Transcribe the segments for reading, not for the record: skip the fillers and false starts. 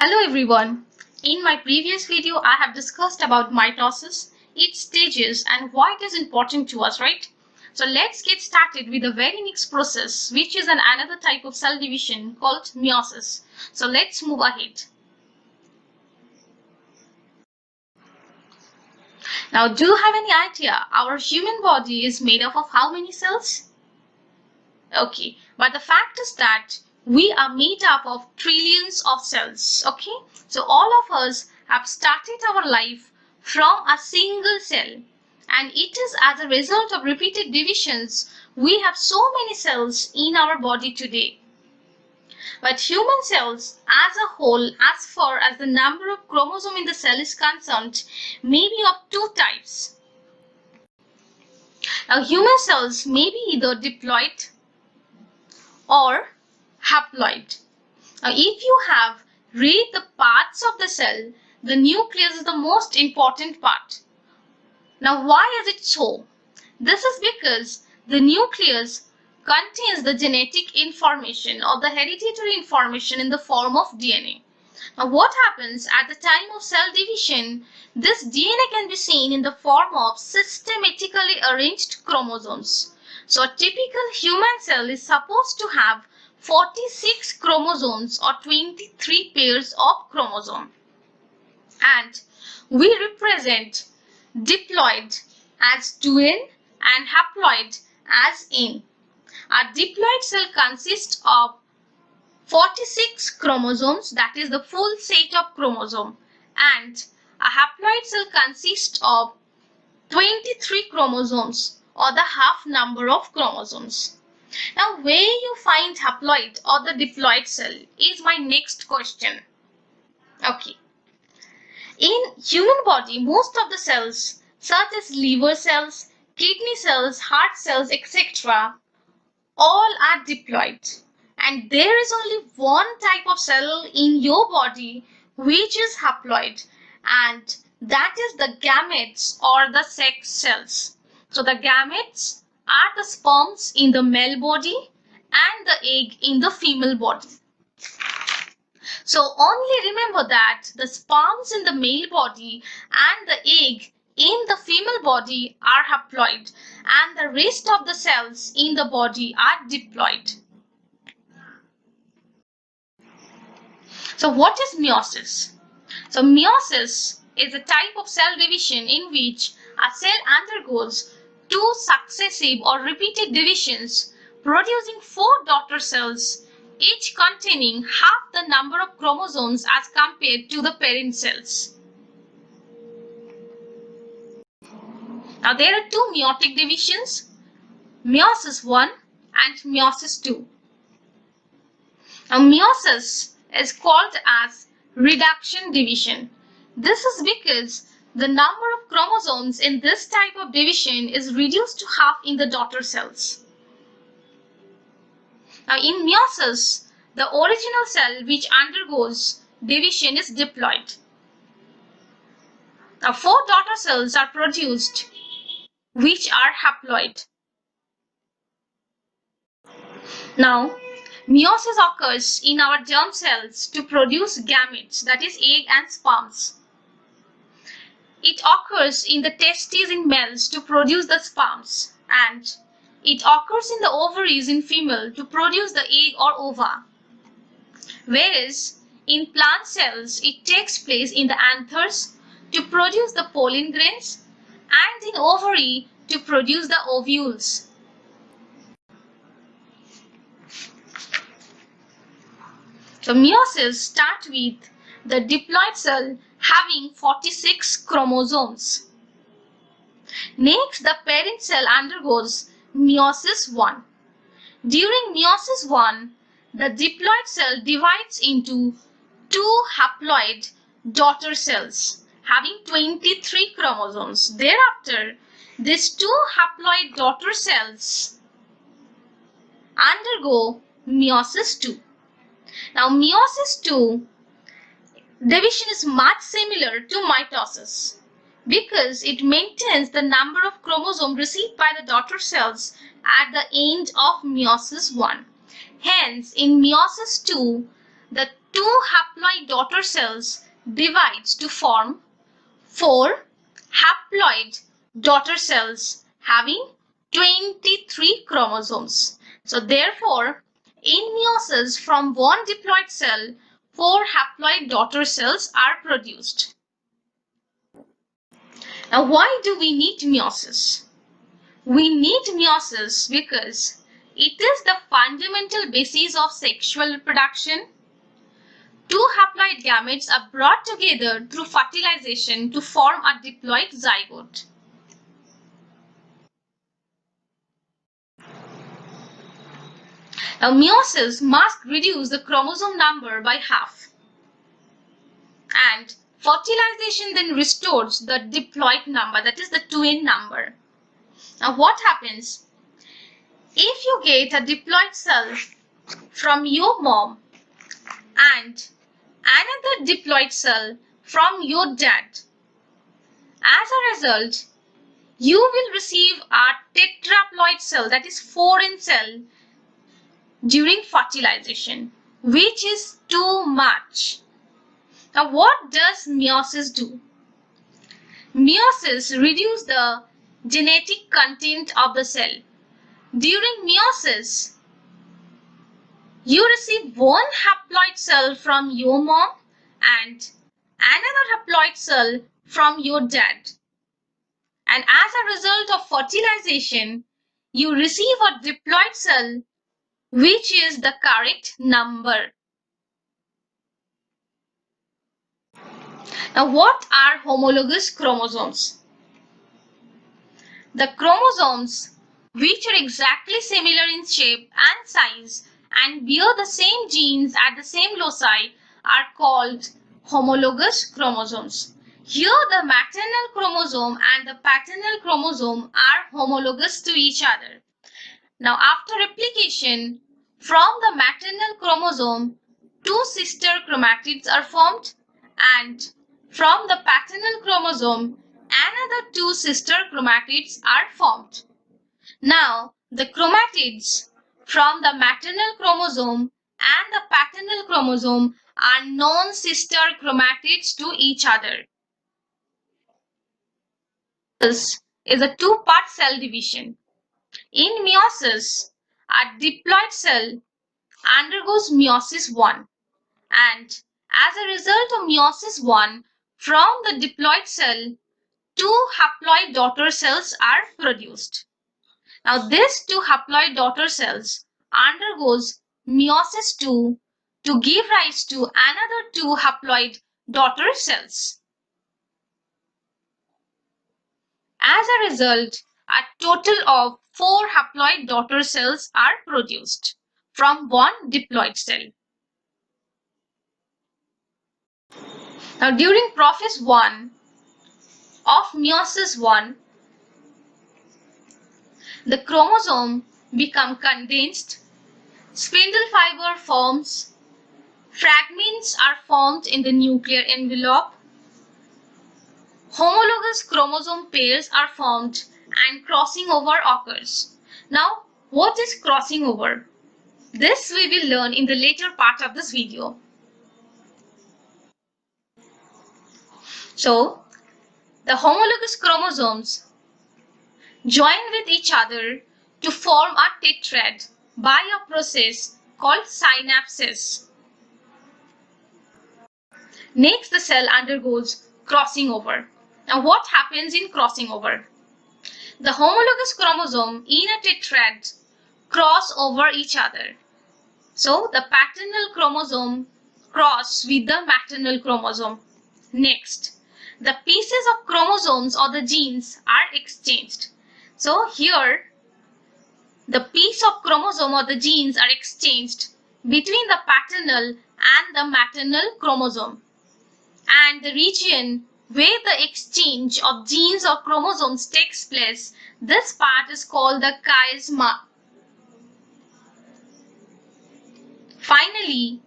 Hello everyone. In my previous video, I have discussed about mitosis, its stages and why it is important to us, right? So let's get started with the very next process, which is another type of cell division called meiosis. So let's move ahead. Now, do you have any idea our human body is made up of how many cells? Okay, but the fact is that we are made up of trillions of cells. Okay, so all of us have started our life from a single cell, and it is as a result of repeated divisions we have so many cells in our body today. But human cells as a whole, as far as the number of chromosomes in the cell is concerned, may be of two types. Now, human cells may be either diploid or haploid. Now, if you have read the parts of the cell, the nucleus is the most important part. Now, why is it so? This is because the nucleus contains the genetic information or the hereditary information in the form of DNA. Now, what happens at the time of cell division? This DNA can be seen in the form of systematically arranged chromosomes. So, a typical human cell is supposed to have 46 chromosomes or 23 pairs of chromosomes. And we represent diploid as 2n and haploid as n. A diploid cell consists of 46 chromosomes, that is the full set of chromosomes, and a haploid cell consists of 23 chromosomes or the half number of chromosomes. Now, where you find haploid or the diploid cell is my next question. Okay. In human body, most of the cells such as liver cells, kidney cells, heart cells, etc. all are diploid. And there is only one type of cell in your body which is haploid, and that is the gametes or the sex cells. So the gametes are the sperms in the male body and the egg in the female body. So only remember that the sperms in the male body and the egg in the female body are haploid, and the rest of the cells in the body are diploid. So what is meiosis? So meiosis is a type of cell division in which a cell undergoes two successive or repeated divisions, producing 4 daughter cells, each containing half the number of chromosomes as compared to the parent cells. Now, there are two meiotic divisions, meiosis 1 and meiosis 2. Now, meiosis is called as reduction division. This is because the number of chromosomes in this type of division is reduced to half in the daughter cells. Now, in meiosis, the original cell which undergoes division is diploid. Now, 4 daughter cells are produced which are haploid. Now, meiosis occurs in our germ cells to produce gametes, that is egg and sperms. It occurs in the testes in males to produce the sperms, and it occurs in the ovaries in female to produce the egg or ova. Whereas in plant cells, it takes place in the anthers to produce the pollen grains and in ovary to produce the ovules. So meiosis starts with the diploid cell having 46 chromosomes. Next, the parent cell undergoes meiosis 1. During meiosis 1, the diploid cell divides into 2 haploid daughter cells having 23 chromosomes. Thereafter, these 2 haploid daughter cells undergo meiosis 2. Now, meiosis 2 division is much similar to mitosis because it maintains the number of chromosomes received by the daughter cells at the end of meiosis 1. Hence, in meiosis 2, the 2 haploid daughter cells divide to form 4 haploid daughter cells having 23 chromosomes. So therefore, in meiosis, from one diploid cell, 4 haploid daughter cells are produced. Now, why do we need meiosis? We need meiosis because it is the fundamental basis of sexual reproduction. 2 haploid gametes are brought together through fertilization to form a diploid zygote. Now, meiosis must reduce the chromosome number by half, and fertilization then restores the diploid number, that is the twin number. Now, what happens? If you get a diploid cell from your mom and another diploid cell from your dad, as a result, you will receive a tetraploid cell, that is 4 in cell, during fertilization, which is too much. Now, what does meiosis do? Meiosis reduces the genetic content of the cell. During meiosis, you receive one haploid cell from your mom and another haploid cell from your dad. And as a result of fertilization, you receive a diploid cell, which is the correct number. Now, what are homologous chromosomes? The chromosomes which are exactly similar in shape and size and bear the same genes at the same loci are called homologous chromosomes. Here, the maternal chromosome and the paternal chromosome are homologous to each other. Now, after replication, from the maternal chromosome, 2 sister chromatids are formed, and from the paternal chromosome, another 2 sister chromatids are formed. Now, the chromatids from the maternal chromosome and the paternal chromosome are non-sister chromatids to each other. This is a 2-part cell division. In meiosis, a diploid cell undergoes meiosis 1, and as a result of meiosis 1, from the diploid cell, 2 haploid daughter cells are produced. Now, these 2 haploid daughter cells undergoes meiosis 2 to give rise to another 2 haploid daughter cells. As a result, a total of 4 haploid daughter cells are produced from one diploid cell. Now, during process 1 of meiosis 1, the chromosome become condensed, spindle fiber forms, fragments are formed in the nuclear envelope, homologous chromosome pairs are formed, and crossing over occurs. Now, what is crossing over? This we will learn in the later part of this video. So, the homologous chromosomes join with each other to form a tetrad by a process called synapsis. Next, the cell undergoes crossing over. Now, what happens in crossing over? The homologous chromosome in a tetrad cross over each other. So, the paternal chromosome cross with the maternal chromosome. Next, the pieces of chromosomes or the genes are exchanged. So, here, the piece of chromosome or the genes are exchanged between the paternal and the maternal chromosome. And the region where the exchange of genes or chromosomes takes place, this part is called the chiasma. Finally,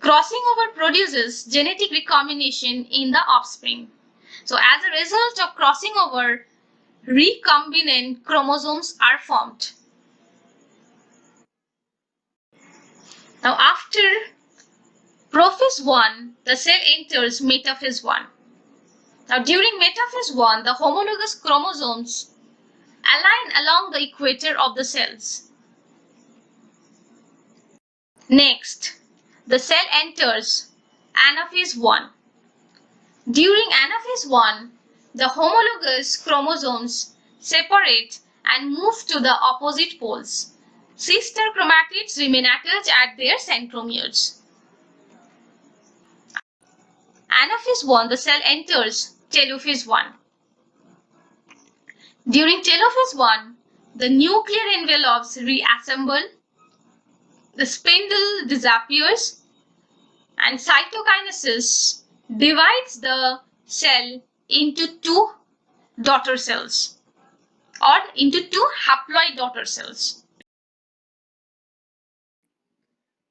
crossing over produces genetic recombination in the offspring. So, as a result of crossing over, recombinant chromosomes are formed. Now, after Prophase 1, the cell enters metaphase 1. Now during metaphase 1, the homologous chromosomes align along the equator of the cells. Next, the cell enters anaphase 1. During anaphase 1, the homologous chromosomes separate and move to the opposite poles. Sister chromatids remain attached at their centromeres. Anaphase 1, the cell enters telophase 1. During telophase 1, the nuclear envelopes reassemble, the spindle disappears, and cytokinesis divides the cell into two daughter cells or into two haploid daughter cells.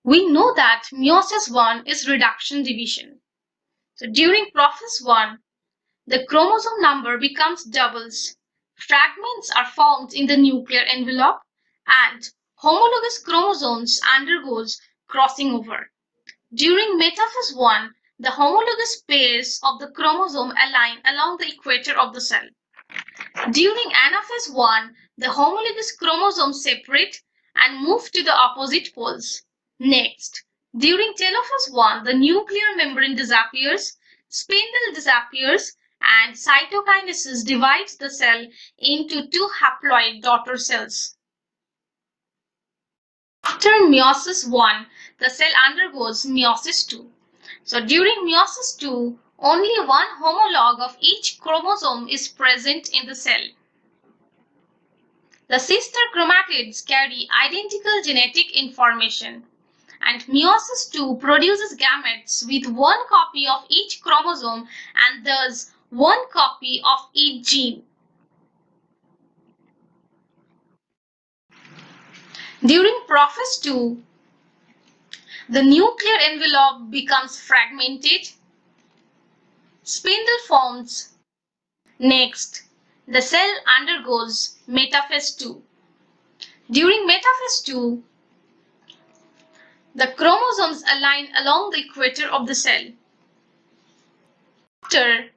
We know that meiosis 1 is reduction division. So during prophase 1, the chromosome number becomes doubles. Fragments are formed in the nuclear envelope and homologous chromosomes undergoes crossing over. During metaphase 1, the homologous pairs of the chromosome align along the equator of the cell. During anaphase 1, the homologous chromosomes separate and move to the opposite poles. Next, during telophase 1, the nuclear membrane disappears, spindle disappears, and cytokinesis divides the cell into two haploid daughter cells. After meiosis 1, the cell undergoes meiosis 2. So during meiosis 2, only one homolog of each chromosome is present in the cell. The sister chromatids carry identical genetic information, and meiosis 2 produces gametes with one copy of each chromosome and thus one copy of each gene. During prophase 2, the nuclear envelope becomes fragmented, spindle forms. Next, the cell undergoes metaphase 2. During metaphase 2, the chromosomes align along the equator of the cell. After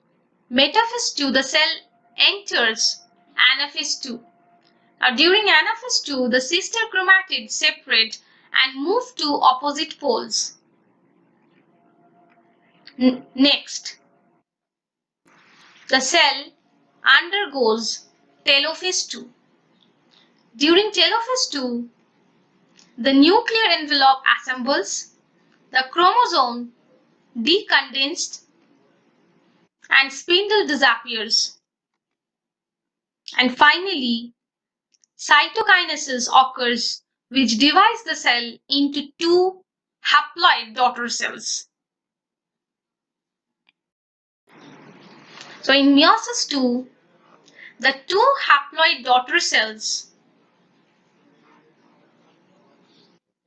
metaphase 2, the cell enters anaphase 2. Now, during anaphase 2, the sister chromatids separate and move to opposite poles. Next, the cell undergoes telophase 2. During telophase 2, the nuclear envelope assembles, the chromosome decondensed, and spindle disappears. And finally, cytokinesis occurs, which divides the cell into two haploid daughter cells. So in meiosis 2, the two haploid daughter cells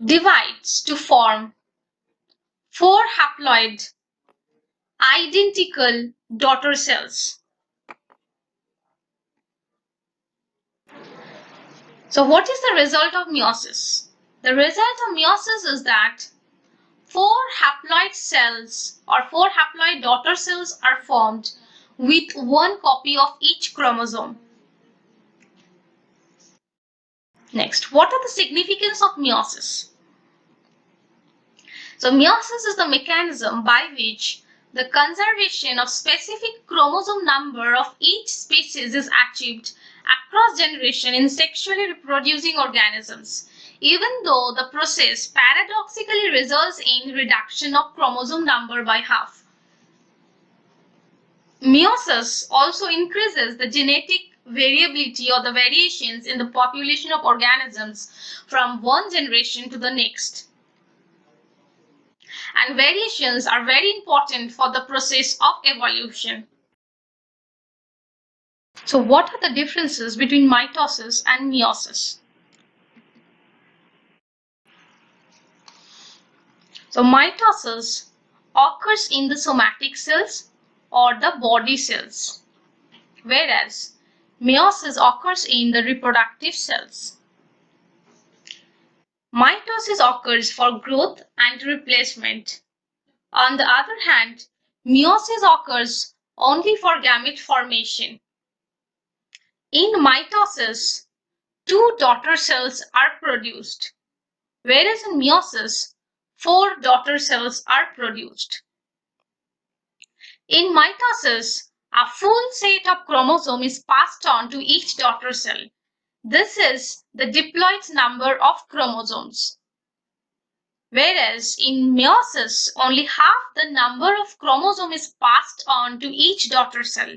divides to form four haploid identical daughter cells. So what is the result of meiosis? The result of meiosis is that four haploid cells or four haploid daughter cells are formed with one copy of each chromosome. Next, what are the significance of meiosis? So meiosis is the mechanism by which the conservation of specific chromosome number of each species is achieved across generation in sexually reproducing organisms, even though the process paradoxically results in reduction of chromosome number by half. Meiosis also increases the genetic variability or the variations in the population of organisms from one generation to the next. And variations are very important for the process of evolution. So what are the differences between mitosis and meiosis? So mitosis occurs in the somatic cells or the body cells, whereas meiosis occurs in the reproductive cells. Mitosis occurs for growth and replacement, On the other hand, meiosis occurs only for gamete formation. In mitosis, 2 daughter cells are produced, whereas in meiosis, 4 daughter cells are produced. In mitosis, a full set of chromosomes is passed on to each daughter cell. This is the diploid number of chromosomes. Whereas in meiosis, only half the number of chromosomes is passed on to each daughter cell.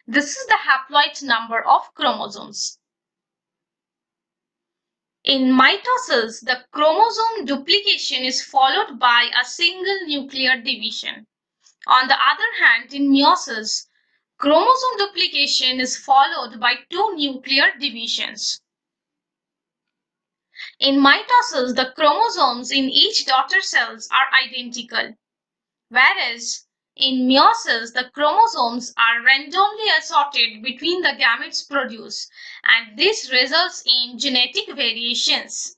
This is the haploid number of chromosomes. In mitosis, the chromosome duplication is followed by a single nuclear division. On the other hand, in meiosis, chromosome duplication is followed by 2 nuclear divisions. In mitosis, the chromosomes in each daughter cells are identical, whereas in meiosis, the chromosomes are randomly assorted between the gametes produced, and this results in genetic variations.